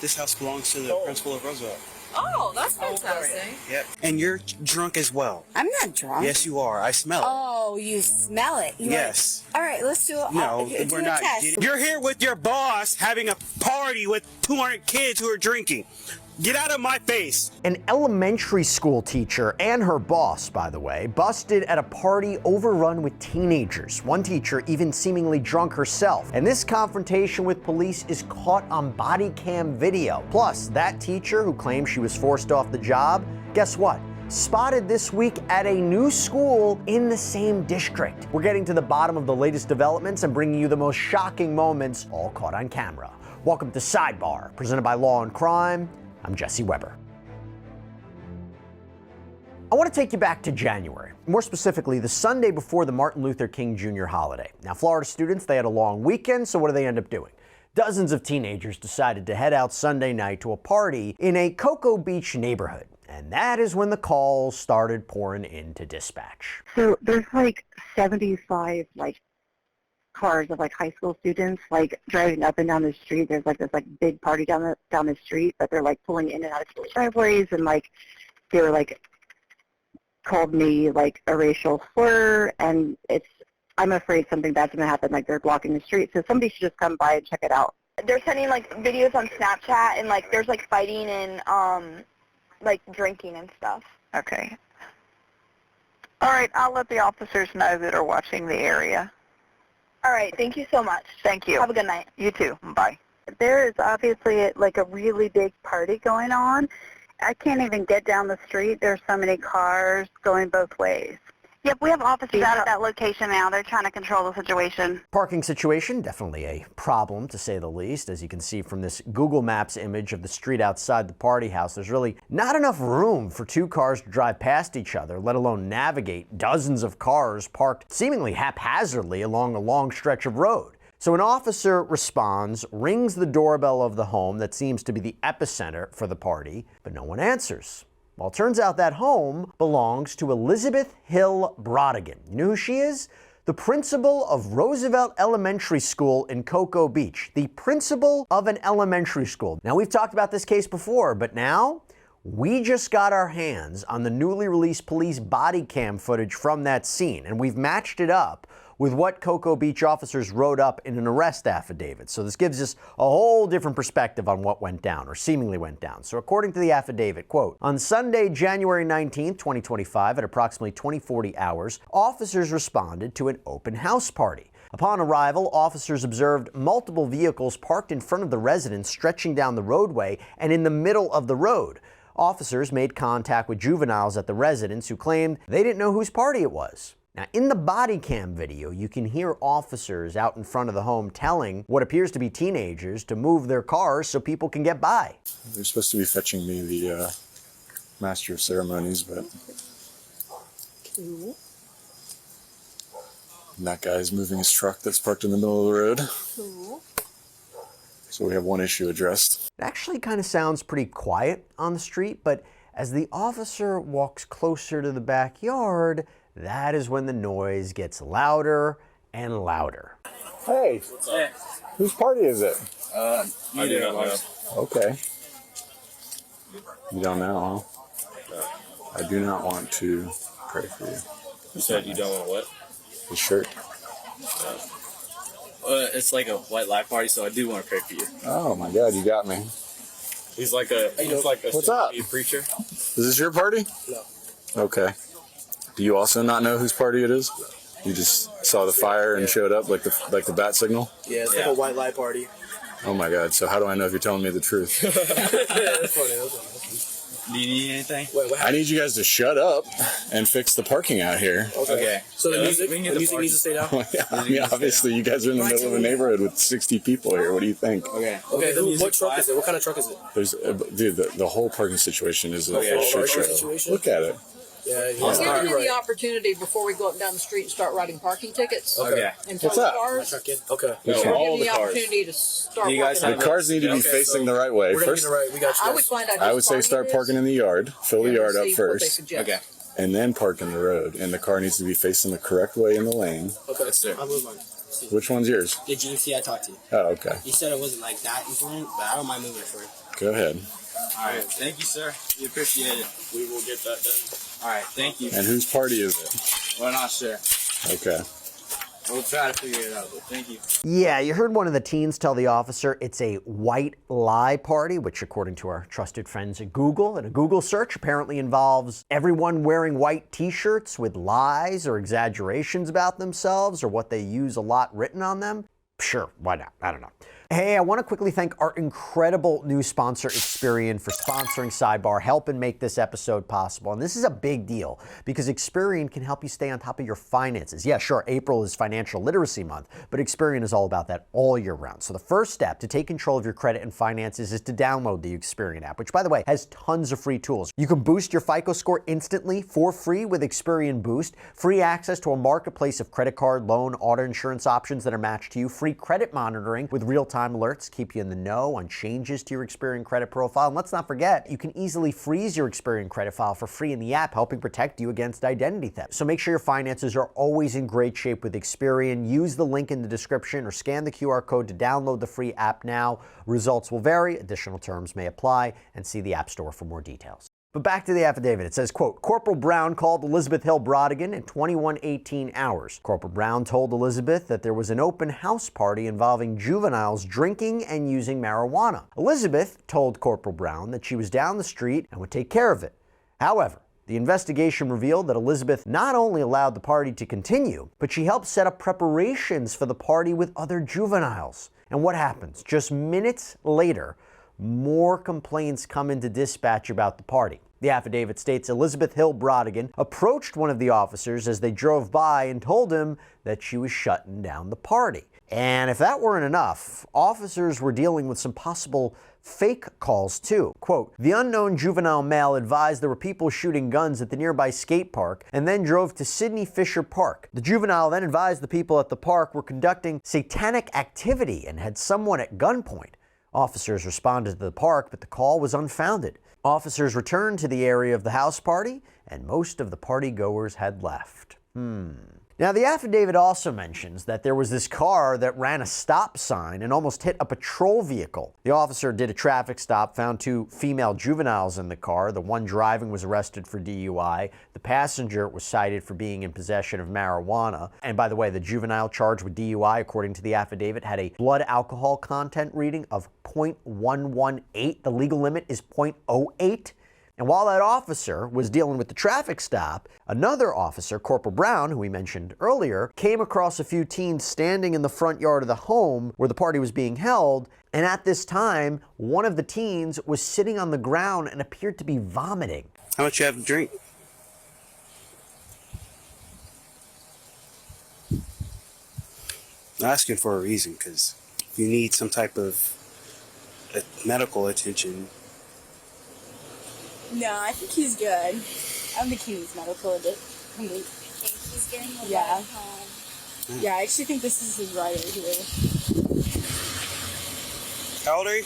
This house belongs to the principal of Roosevelt. Oh, that's fantastic. Yep. And you're drunk as well. I'm not drunk. Yes, you are. I smell it. Oh, you smell it. Yes. All right, let's do it. No, we're not. You're here with your boss having a party with 200 kids who are drinking. Get out of my face. An elementary school teacher and her boss, by the way, busted at a party overrun with teenagers. One teacher even seemingly drunk herself. And this confrontation with police is caught on body cam video. Plus, that teacher who claimed she was forced off the job, guess what? Spotted this week at a new school in the same district. We're getting to the bottom of the latest developments and bringing you the most shocking moments, all caught on camera. Welcome to Sidebar, presented by Law&Crime. I'm Jesse Weber. I want to take you back to January, more specifically the Sunday before the Martin Luther King Jr. holiday. Now, Florida students, they had a long weekend, so what do they end up doing? Dozens of teenagers decided to head out Sunday night to a party in a Cocoa Beach neighborhood. And that is when the calls started pouring into dispatch. So there's like 75 cars of high school students driving up and down the street. There's this big party down the street, but they're pulling in and out of people's driveways, and they were called me a racial slur, and I'm afraid something bad's gonna happen. They're blocking the street, so somebody should just come by and check it out. They're sending videos on Snapchat, and there's fighting and drinking and stuff. Okay. All right, I'll let the officers know that are watching the area. All right, thank you so much. Thank you. Have a good night. You too. Bye. There is obviously a really big party going on. I can't even get down the street. There's so many cars going both ways. Yep, we have officers out at that location now. They're trying to control the situation. Parking situation, definitely a problem to say the least. As you can see from this Google Maps image of the street outside the party house, there's really not enough room for two cars to drive past each other, let alone navigate dozens of cars parked seemingly haphazardly along a long stretch of road. So an officer responds, rings the doorbell of the home that seems to be the epicenter for the party, but no one answers. Well, it turns out that home belongs to Elizabeth Hill-Brodigan. You know who she is? The principal of Roosevelt Elementary School in Cocoa Beach. The principal of an elementary school. Now, we've talked about this case before, but now we just got our hands on the newly released police body cam footage from that scene, and we've matched it up with what Cocoa Beach officers wrote up in an arrest affidavit. So this gives us a whole different perspective on what went down, or seemingly went down. So according to the affidavit, quote, on Sunday, January 19th, 2025, at approximately 20:40 hours, officers responded to an open house party. Upon arrival, officers observed multiple vehicles parked in front of the residence, stretching down the roadway and in the middle of the road. Officers made contact with juveniles at the residence who claimed they didn't know whose party it was. Now, in the body cam video, you can hear officers out in front of the home telling what appears to be teenagers to move their cars so people can get by. They're supposed to be fetching me the master of ceremonies, but Cool. and that guy's moving his truck that's parked in the middle of the road. Cool. So we have one issue addressed. It actually kind of sounds pretty quiet on the street, but as the officer walks closer to the backyard, that is when the noise gets louder and louder. Hey, whose party is it? I do not know. Okay. You don't know, huh? I do not want to pray for you. You said you don't want what? The shirt. It's like a white light party, so I do want to pray for you. Oh my God, you got me. He's like a What's up? preacher. Is this your party? No. Okay. Do you also not know whose party it is? No. You just saw the fire and showed up like the bat signal? Yeah, it's like a white light party. Oh my God, so how do I know if you're telling me the truth? That's funny. Do you need anything? Wait, what I need you guys to shut up and fix the parking out here. Okay. So the Yeah, music needs to stay down? Yeah, I mean, obviously, you guys are in the middle of a neighborhood with 60 people here. What do you think? Okay. Okay, what truck is it? What kind of truck is it? There's, dude, the whole parking situation is a Okay. full shit show. Situation? Look at it. Yeah, I'll yeah. give you the opportunity before we go up and down the street and start writing parking tickets. Okay. And What's tow up? cars. Truck in? Okay. Which No, one? all Give you the the cars. opportunity to start You guys walking The have out. cars need to be Okay, facing so the right way. We're gonna First, get it right. We got you. I would find out I whose would say party start it is. parking in the yard. Fill the Yeah, yard see up what they first, suggest. Okay. and then park in the road. And the car needs to be facing the correct way in the lane. Okay, Yes, sir. I'll move on. Which one's yours? The GMC I talked to. Oh, okay. He said it wasn't like that important, but I don't mind moving it for you. Go ahead. All right. Thank you, sir. We appreciate it. We will get that done. All right. Thank you. And whose party is it? We're not sure. Okay. We'll try to figure it out, but thank you. Yeah, you heard one of the teens tell the officer it's a white lie party, which according to our trusted friends at Google, and a Google search apparently involves everyone wearing white t-shirts with lies or exaggerations about themselves or what they use a lot written on them. Sure, why not? I don't know. Hey, I want to quickly thank our incredible new sponsor, Experian, for sponsoring Sidebar, helping make this episode possible. And this is a big deal because Experian can help you stay on top of your finances. Yeah, sure, April is Financial Literacy Month, but Experian is all about that all year round. So the first step to take control of your credit and finances is to download the Experian app, which, by the way, has tons of free tools. You can boost your FICO score instantly for free with Experian Boost, free access to a marketplace of credit card, loan, auto insurance options that are matched to you, free credit monitoring with real-time alerts, keep you in the know on changes to your Experian credit profile. And let's not forget, you can easily freeze your Experian credit file for free in the app, helping protect you against identity theft. So make sure your finances are always in great shape with Experian. Use the link in the description or scan the QR code to download the free app now. Results will vary, additional terms may apply, and see the App Store for more details. But back to the affidavit. It says, quote, Corporal Brown called Elizabeth Hill-Brodigan at 21:18 hours. Corporal Brown told Elizabeth that there was an open house party involving juveniles drinking and using marijuana. Elizabeth told Corporal Brown that she was down the street and would take care of it. However, the investigation revealed that Elizabeth not only allowed the party to continue, but she helped set up preparations for the party with other juveniles. And what happens? Just minutes later, more complaints come into dispatch about the party. The affidavit states Elizabeth Hill-Brodigan approached one of the officers as they drove by and told him that she was shutting down the party. And if that weren't enough, officers were dealing with some possible fake calls too. Quote, the unknown juvenile male advised there were people shooting guns at the nearby skate park and then drove to Sidney Fisher Park. The juvenile then advised the people at the park were conducting satanic activity and had someone at gunpoint. Officers responded to the park, but the call was unfounded. Officers returned to the area of the house party, and most of the party goers had left. Now, the affidavit also mentions that there was this car that ran a stop sign and almost hit a patrol vehicle. The officer did a traffic stop, found two female juveniles in the car. The one driving was arrested for DUI. The passenger was cited for being in possession of marijuana. And by the way, the juvenile charged with DUI, according to the affidavit, had a blood alcohol content reading of 0.118. The legal limit is 0.08. And while that officer was dealing with the traffic stop, another officer, Corporal Brown, who we mentioned earlier, came across a few teens standing in the front yard of the home where the party was being held. And at this time, one of the teens was sitting on the ground and appeared to be vomiting. How much you have to drink? I'm asking for a reason, because if you need some type of medical attention. No, I think he's good. I don't think he needs medical attention. I think he's getting a Yeah. ride home. Yeah, I actually think this is his right here. How old are you?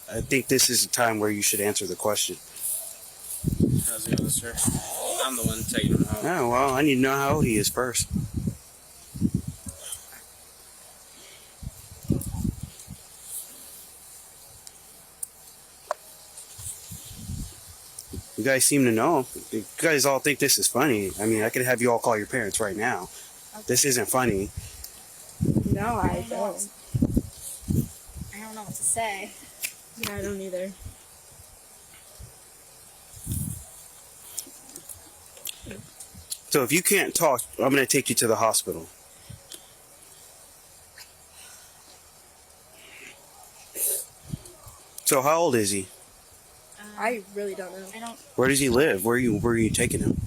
I think this is the time where you should answer the question. How's it going, sir? I'm the one taking him home. Oh, well, I need to know how old he is first. You guys seem to know. You guys all think this is funny. I mean, I could have you all call your parents right now. Okay. This isn't funny. No, I don't. I don't know what to say. Yeah, I don't either. So if you can't talk, I'm going to take you to the hospital. So how old is he? I really don't know. I don't. Where does he live? Where are you taking him?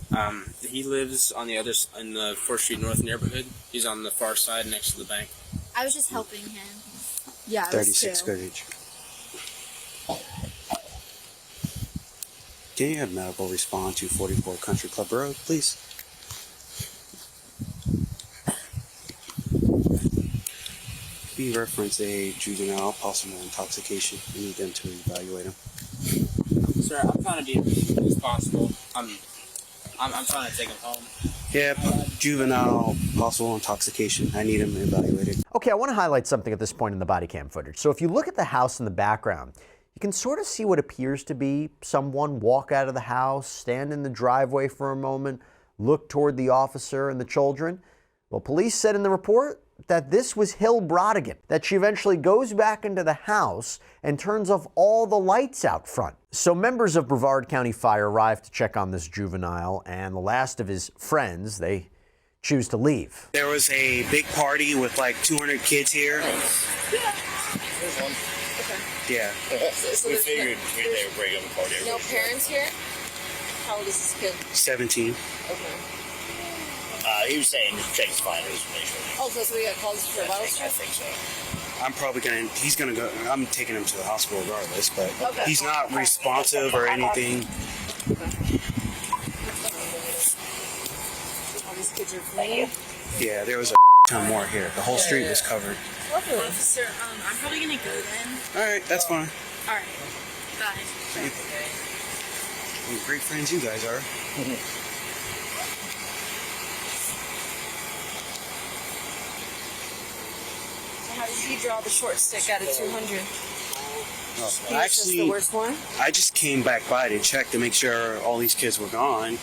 He lives on the other in the 4th Street North neighborhood. He's on the far side next to the bank. I was just helping him. Yeah, 36 Goodrich. Can you have medical respond to 44 Country Club Road, please? We reference a juvenile possible intoxication. We need them to evaluate him. Sir, I'm trying to be as responsible. I'm trying to take him home. Yeah, juvenile, possible intoxication. I need him evaluated. Okay, I want to highlight something at this point in the body cam footage. So if you look at the house in the background, you can sort of see what appears to be someone walk out of the house, stand in the driveway for a moment, look toward the officer and the children. Well, police said in the report that this was Hill-Brodigan, that she eventually goes back into the house and turns off all the lights out front. So members of Brevard County Fire arrived to check on this juvenile, and the last of his friends, they choose to leave. There was a big party with like 200 kids here. Yeah. So we figured they were bringing a party. No parents here? How old is this kid? 17. Okay. He was saying check his vitals to make sure. Oh, so we got calls for vitals? I think so. I'm probably he's gonna go, I'm taking him to the hospital regardless, but Okay. he's not responsive or anything. All these kids are clean? Yeah, there was a ton more here. The whole street was covered. Officer, I'm probably gonna go then. Alright, that's fine. Alright. Bye. What great friends you guys are. How did you draw the short stick out of 200? Oh, actually, the worst one? I just came back by to check to make sure all these kids were gone,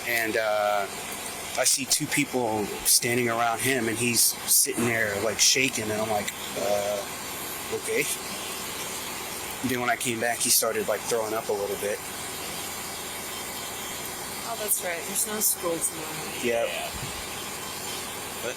and I see two people standing around him, and he's sitting there like shaking, and I'm like, okay. And then when I came back, he started like throwing up a little bit. Oh, that's right. There's no school tomorrow. Yep. But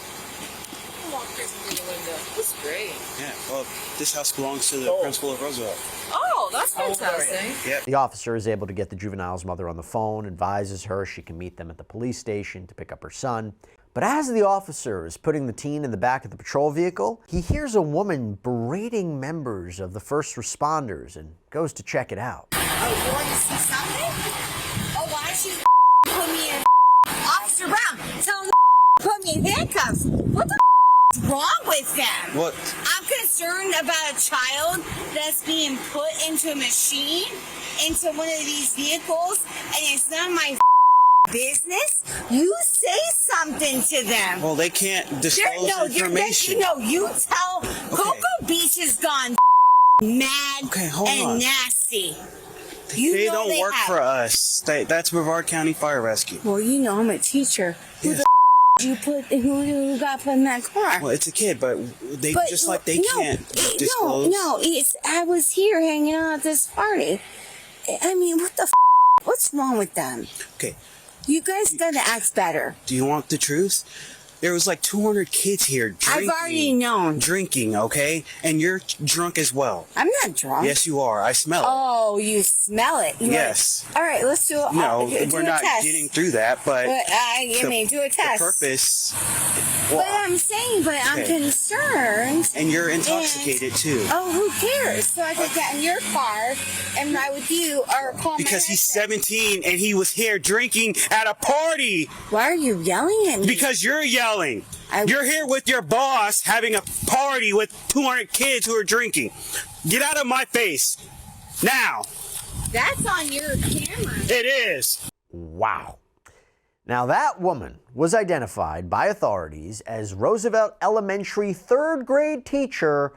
I walked through the window. That's great. yeah, well, this house belongs to the principal of Roosevelt. Oh, that's fantastic. Yep. The officer is able to get the juvenile's mother on the phone, advises her she can meet them at the police station to pick up her son. But as the officer is putting the teen in the back of the patrol vehicle, he hears a woman berating members of the first responders and goes to check it out. Oh, you want to see something? Oh, why don't you put me in Officer Brown? Tell him to put me in handcuffs. What the is wrong with them? What? I'm concerned about a child that's being put into a machine, into one of these vehicles, and it's not my business. You say something to them. Well, they can't disclose information. You tell Cocoa Beach has gone mad and nasty. They don't work for us. That's Brevard County Fire Rescue. Well, you know I'm a teacher. Who the who got put in that car? Well, it's a kid, but they can't disclose. I was here hanging out at this party. I mean, what the what's wrong with them? Okay. You guys gotta act better. Do you want the truth? There was like 200 kids here drinking. I've already known. Drinking, okay? And you're drunk as well. I'm not drunk. Yes, you are. I smell it. Oh, you smell it. Yes. All right, let's do it. No, do we're a not test. getting through that, but do a test. The purpose. But I'm concerned. And you're intoxicated too. Oh, who cares? So I could get in your car and ride with you or call because he's 17 and he was here drinking at a party. Why are you yelling at me? Because you're yelling. You're here with your boss having a party with 200 kids who are drinking. Get out of my face. Now. That's on your camera. It is. Wow. Now that woman was identified by authorities as Roosevelt Elementary third grade teacher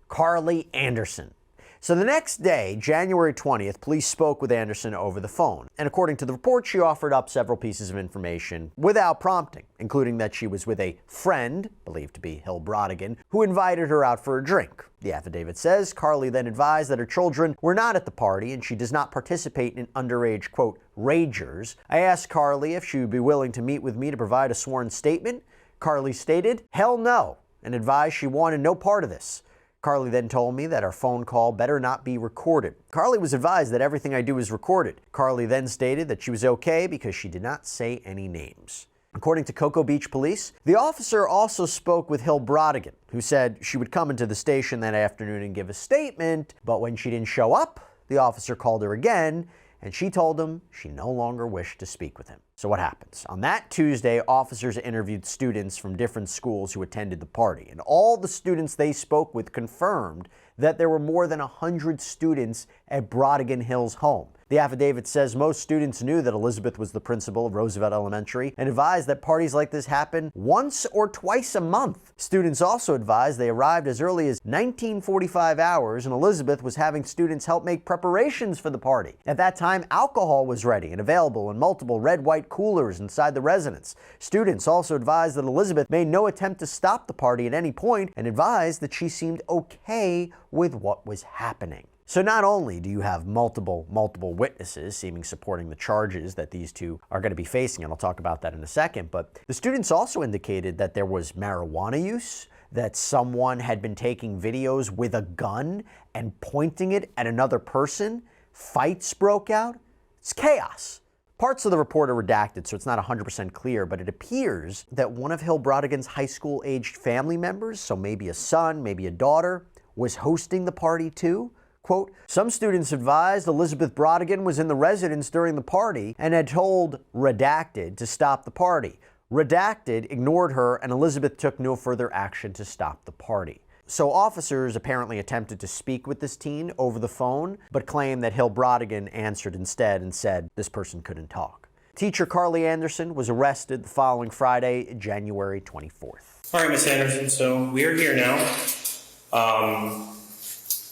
Carly Anderson. So the next day, January 20th, police spoke with Anderson over the phone. And according to the report, she offered up several pieces of information without prompting, including that she was with a friend, believed to be Hill-Brodigan, who invited her out for a drink. The affidavit says Carly then advised that her children were not at the party and she does not participate in underage, quote, ragers. I asked Carly if she would be willing to meet with me to provide a sworn statement. Carly stated, hell no, and advised she wanted no part of this. Carly then told me that our phone call better not be recorded. Carly was advised that everything I do is recorded. Carly then stated that she was okay because she did not say any names. According to Cocoa Beach Police, the officer also spoke with Hill-Brodigan, who said she would come into the station that afternoon and give a statement, but when she didn't show up, the officer called her again, and she told him she no longer wished to speak with him. So what happens? On that Tuesday, officers interviewed students from different schools who attended the party, and all the students they spoke with confirmed that there were more than 100 students at Brodigan Hill's home. The affidavit says most students knew that Elizabeth was the principal of Roosevelt Elementary and advised that parties like this happen once or twice a month. Students also advised they arrived as early as 1945 hours, and Elizabeth was having students help make preparations for the party. At that time, alcohol was ready and available in multiple red-white coolers inside the residence. Students also advised that Elizabeth made no attempt to stop the party at any point and advised that she seemed okay with what was happening. So not only do you have multiple witnesses seeming supporting the charges that these two are going to be facing, and I'll talk about that in a second, but the students also indicated that there was marijuana use, that someone had been taking videos with a gun and pointing it at another person. Fights broke out. It's chaos. Parts of the report are redacted, so it's not 100% clear, but it appears that one of Hill-Brodigan's high school-aged family members, so maybe a son, maybe a daughter, was hosting the party too. Quote, some students advised Elizabeth Brodigan was in the residence during the party and had told Redacted to stop the party. Redacted ignored her, and Elizabeth took no further action to stop the party. So officers apparently attempted to speak with this teen over the phone, but claimed that Hill-Brodigan answered instead and said this person couldn't talk. Teacher Carly Anderson was arrested the following Friday, January 24th. All right, Miss Anderson, so we are here now.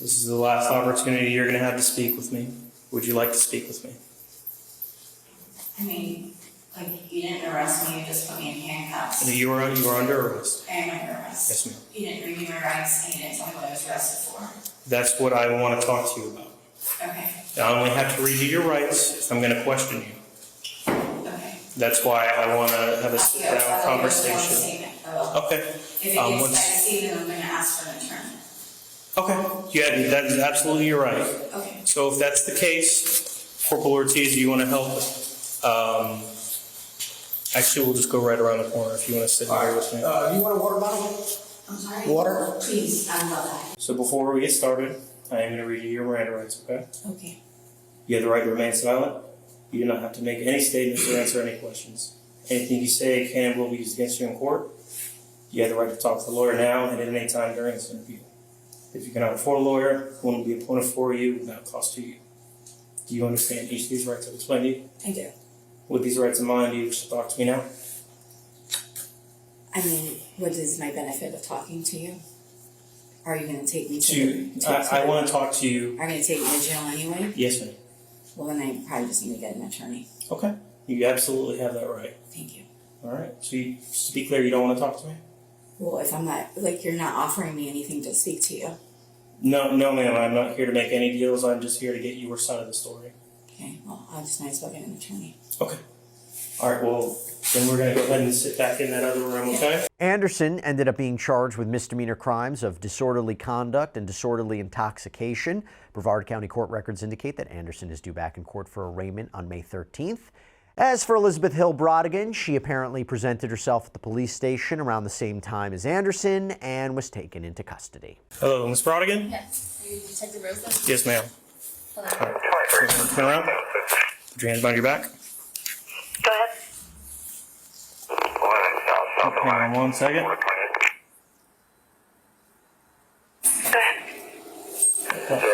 This is the last opportunity you're going to have to speak with me. Would you like to speak with me? I mean, like, you didn't arrest me, you just put me in handcuffs. And you were under arrest. I am under arrest. Yes, ma'am. You didn't read me my rights, and you didn't tell me what I was arrested for. That's what I want to talk to you about. Okay. I only have to read you your rights if I'm going to question you. Okay. That's why I want to have a sit-down conversation. Okay. If it gets dicey, then I'm going to ask for an attorney. Okay. Yeah, that is absolutely your right. Okay. So if that's the case, Corporal Ortiz, you want to help? Actually, we'll just go right around the corner if you want to sit here with me. Do you want a water bottle? I'm sorry? Water? Please, I love that. So before we get started, I am going to read you your Miranda rights, okay? Okay. You have the right to remain silent. You do not have to make any statements or answer any questions. Anything you say can and will be used against you in court. You have the right to talk to the lawyer now and at any time during this interview. If you cannot afford a lawyer, one will be appointed for you without cost to you. Do you understand each of these rights I've explained to you? I do. With these rights in mind, do you wish to talk to me now? I mean, what is my benefit of talking to you? Are you going to take me to I want to talk to you. Are you going to take me to jail anyway? Yes, ma'am. Well, then I probably just need to get an attorney. Okay. You absolutely have that right. Thank you. All right. So just to be clear, you don't want to talk to me? Well, if I'm not, like, you're not offering me anything to speak to you. No, ma'am. I'm not here to make any deals. I'm just here to get your side of the story. Okay. Well, I just might as well get an attorney. Okay. All right. Well, then we're going to go ahead and sit back in that other room, okay? Anderson ended up being charged with misdemeanor crimes of disorderly conduct and disorderly intoxication. Brevard County Court records indicate that Anderson is due back in court for arraignment on May 13th. As for Elizabeth Hill-Brodigan, she apparently presented herself at the police station around the same time as Anderson and was taken into custody. Hello, Miss Brodigan? Yes. Are you Detective Rosa? Yes, ma'am. Hello. All right. So, turn around. Put your hands behind your back. Go ahead. Hang on 1 second. Go ahead.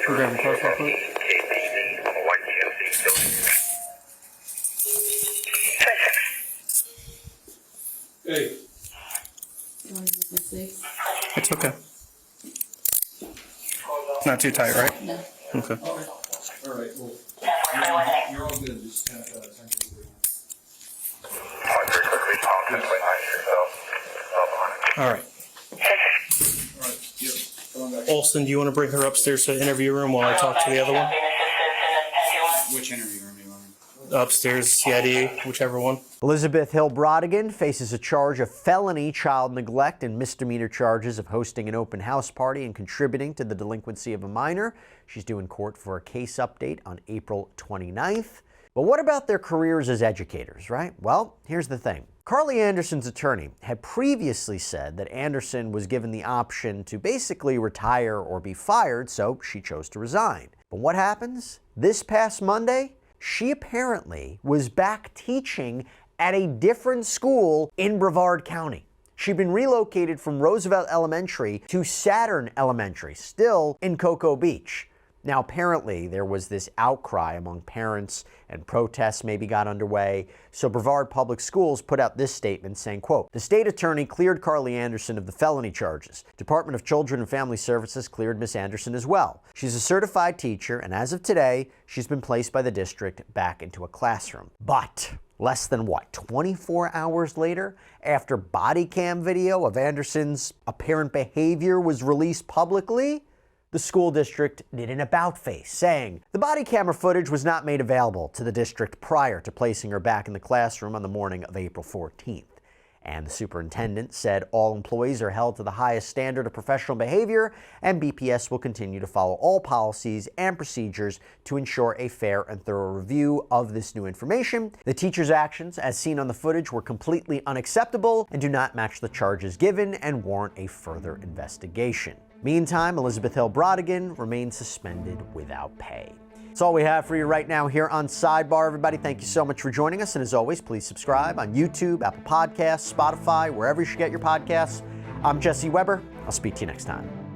We're grabbing the first real quick. Hey. It's okay. It's not too tight, right? No. Okay. All right. Well, you're all good. Just kind of All right. Olson, do you want to bring her upstairs to the interview room while I talk to the other one? Which interview room you want? Upstairs, CID, whichever one. Elizabeth Hill-Brodigan faces a charge of felony child neglect and misdemeanor charges of hosting an open house party and contributing to the delinquency of a minor. She's due in court for a case update on April 29th. But what about their careers as educators, right? Well, here's the thing. Carly Anderson's attorney had previously said that Anderson was given the option to basically retire or be fired, so she chose to resign. But what happens? This past Monday, she apparently was back teaching at a different school in Brevard County. She'd been relocated from Roosevelt Elementary to Saturn Elementary, still in Cocoa Beach. Now, apparently, there was this outcry among parents and protests maybe got underway, so Brevard Public Schools put out this statement saying, quote, "The state attorney cleared Carly Anderson of the felony charges. Department of Children and Family Services cleared Miss Anderson as well. She's a certified teacher, and as of today, she's been placed by the district back into a classroom." But less than 24 hours later, after body cam video of Anderson's apparent behavior was released publicly, the school district did an about-face, saying the body camera footage was not made available to the district prior to placing her back in the classroom on the morning of April 14th. And the superintendent said all employees are held to the highest standard of professional behavior, and BPS will continue to follow all policies and procedures to ensure a fair and thorough review of this new information. The teacher's actions, as seen on the footage, were completely unacceptable and do not match the charges given and warrant a further investigation. Meantime, Elizabeth Hill-Brodigan remains suspended without pay. That's all we have for you right now here on Sidebar, everybody. Thank you so much for joining us. And as always, please subscribe on YouTube, Apple Podcasts, Spotify, wherever you should get your podcasts. I'm Jesse Weber. I'll speak to you next time.